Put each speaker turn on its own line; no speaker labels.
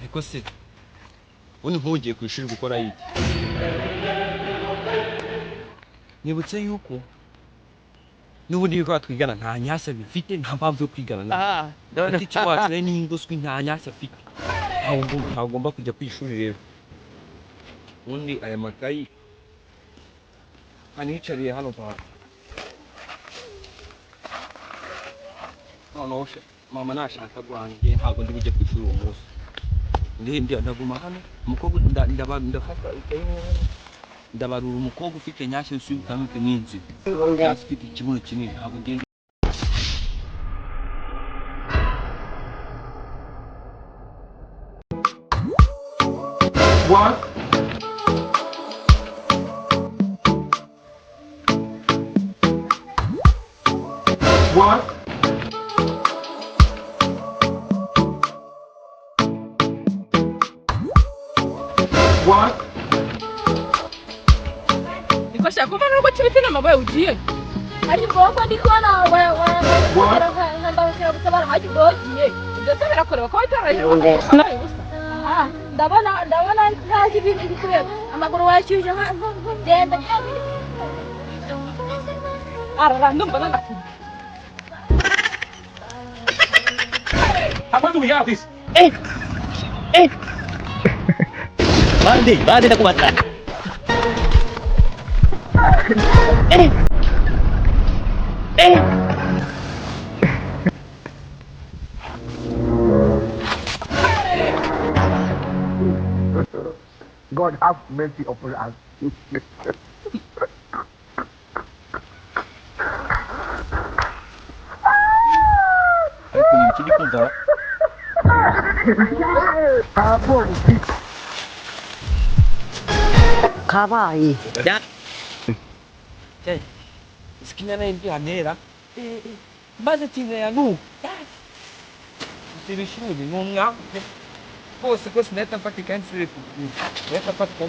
ariko se ubundi ntugiye ku ishuri gukora iki? Nibutse yuko n'ubundi yuko twigana nta nyasa bifite, nta mpamvu yo kwigana nawe. Ndabona icyo wacu rero n'ingoswi nta nyasa afite. Ntabwo ugomba kujya ku ishuri rero. Ubundi aya makayi anicariye hano hantu. Noneho mama nashaka guhangiye ntabwo ndi bujye ku ishuri uwo munsi. Ndaguma hano umukobwa ndafata ndabarura umukobwa ufite nyashya usubikamike n'inzu. Afite ikibuno kinini ntabwo ngenda. What? What? What?
Niko shaka kumana uko chibiti na mabaye ugiye. Ari boko ndiko na ndabakira gutabara haji bogiye. Ndetse birakorewe ko itaraje. Ndabona ntazi ibintu bikubera. Amaguru wacyuje genda. Arara ndumva ndakubye.
How do we have this?
Eh. Bande nakumata.
God have mercy upon us.
Ikindi kumva
Kawaii.
ya sikina na ndi anera baze tinga yangu sibishuri n'umwa bose neta patika nsirefu neta patika